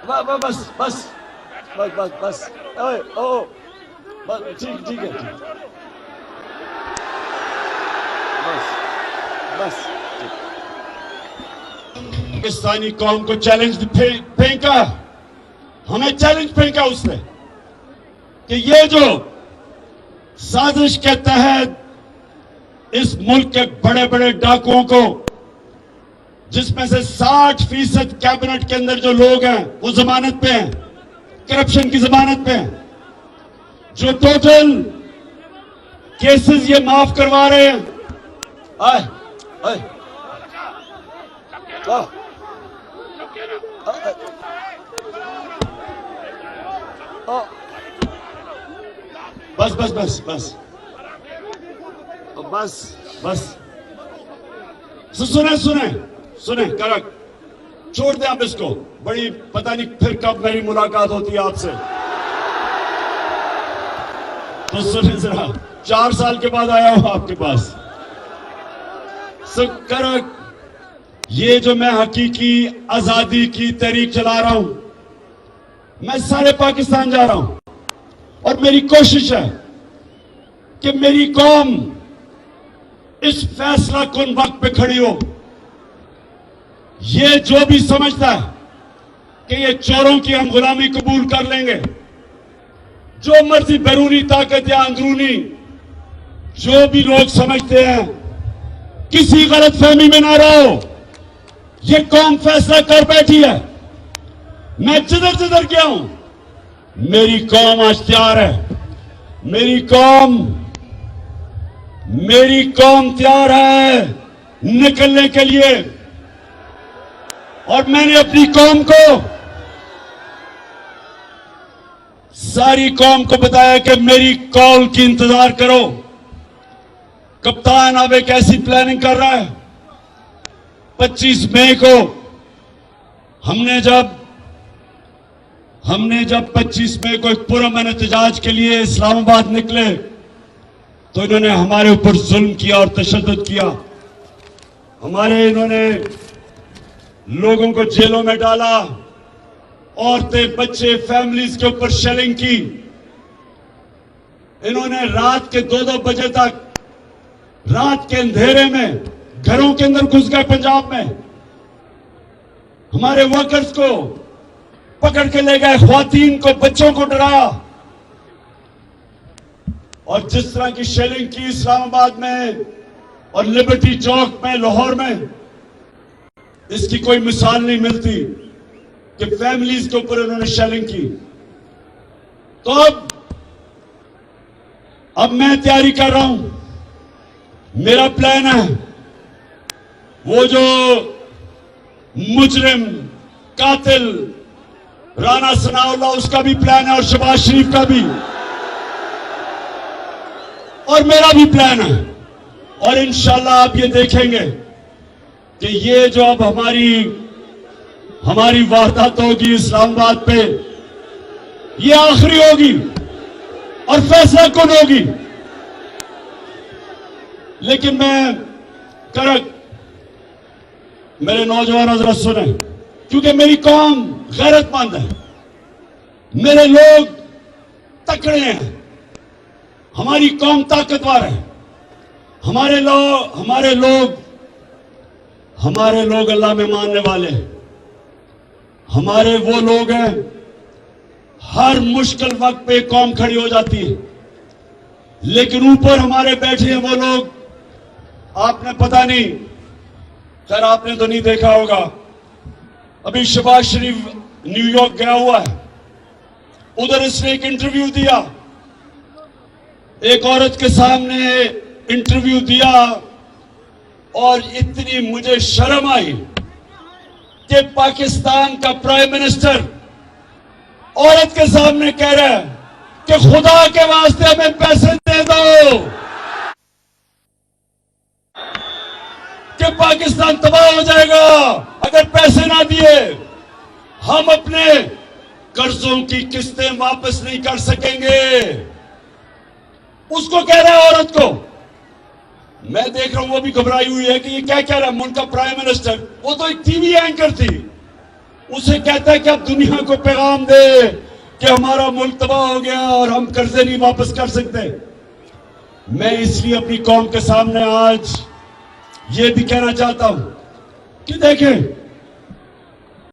बस बस बस बस बस ओए ओ बस ठीक ठीक है ठीक बस बस पाकिस्तानी कौम को चैलेंज फेंका, हमें चैलेंज फेंका उसने कि ये जो साजिश के तहत इस मुल्क के बड़े बड़े डाकुओं को, जिसमें से 60% कैबिनेट के अंदर जो लोग हैं वो जमानत पे हैं, करप्शन की जमानत पे हैं, जो टोटल केसेस ये माफ करवा रहे हैं। आए आए बस बस बस बस बस बस सुने सुने सुने करक छोड़ दे आप इसको, बड़ी पता नहीं फिर कब मेरी मुलाकात होती है आपसे। तो सुने जरा, 4 साल के बाद आया हूं आपके पास। करक, ये जो मैं हकीकी आजादी की तहरीक चला रहा हूं, मैं सारे पाकिस्तान जा रहा हूं और मेरी कोशिश है कि मेरी कौम इस फैसला कुन वक्त पे खड़ी हो। ये जो भी समझता है कि ये चोरों की हम गुलामी कबूल कर लेंगे, जो मर्जी बैरूनी ताकत या अंदरूनी जो भी लोग समझते हैं, किसी गलतफहमी में ना रहो। ये कौम फैसला कर बैठी है। मैं जिधर जिधर गया हूं, मेरी कौम आज तैयार है। मेरी कौम तैयार है निकलने के लिए। और मैंने अपनी कौम को, सारी कौम को बताया कि मेरी कॉल की इंतजार करो। कप्तान अब एक ऐसी प्लानिंग कर रहा है, 25 मई को हमने जब 25 मई को एक पुरअमन एहतजाज के लिए इस्लामाबाद निकले तो इन्होंने हमारे ऊपर जुल्म किया और तशद्दुद किया। इन्होंने लोगों को जेलों में डाला, औरतें बच्चे फैमिलीज के ऊपर शेलिंग की। इन्होंने रात के 2-2 बजे तक, रात के अंधेरे में घरों के अंदर घुस गए पंजाब में। हमारे वर्कर्स को पकड़ के ले गए, ख्वातीन को, बच्चों को डराया। और जिस तरह की शेलिंग की इस्लामाबाद में और लिबर्टी चौक में, लाहौर में, इसकी कोई मिसाल नहीं मिलती कि फैमिलीज के ऊपर उन्होंने शेलिंग की। तो अब मैं तैयारी कर रहा हूं। मेरा प्लान है, वो जो मुजरिम कातिल राना सनाउल्लाह, उसका भी प्लान है और शहबाज शरीफ का भी, और मेरा भी प्लान है। और इंशाल्लाह आप ये देखेंगे कि ये जो अब हमारी वारदात होगी इस्लामाबाद पे, ये आखिरी होगी और फैसला कौन होगी। लेकिन मैं करक, मेरे नौजवान हजरत सुने, क्योंकि मेरी कौम गैरतमंद है, मेरे लोग तकड़े हैं, हमारी कौम ताकतवर है। हमारे लोग अल्लाह में मानने वाले हैं। हमारे वो लोग हैं, हर मुश्किल वक्त पे कौम खड़ी हो जाती है। लेकिन ऊपर हमारे बैठे हैं वो लोग, आपने पता नहीं, खैर आपने तो नहीं देखा होगा, अभी शहबाज शरीफ न्यूयॉर्क गया हुआ है, उधर इसने एक इंटरव्यू दिया, एक औरत के सामने इंटरव्यू दिया, और इतनी मुझे शर्म आई कि पाकिस्तान का प्राइम मिनिस्टर औरत के सामने कह रहा है कि खुदा के वास्ते हमें पैसे दे दो कि पाकिस्तान तबाह हो जाएगा अगर पैसे ना दिए। हम अपने कर्जों की किस्तें वापस नहीं कर सकेंगे। उसको कह रहा है औरत को। मैं देख रहा हूं वो भी घबराई हुई है कि ये क्या कह रहा है। उनका प्राइम मिनिस्टर, वो तो एक टीवी एंकर थी, उसे कहता है कि अब दुनिया को पैगाम दे कि हमारा मुल्क तबाह हो गया और हम कर्जे नहीं वापस कर सकते। मैं इसलिए अपनी कौम के सामने आज ये भी कहना चाहता हूं कि देखें,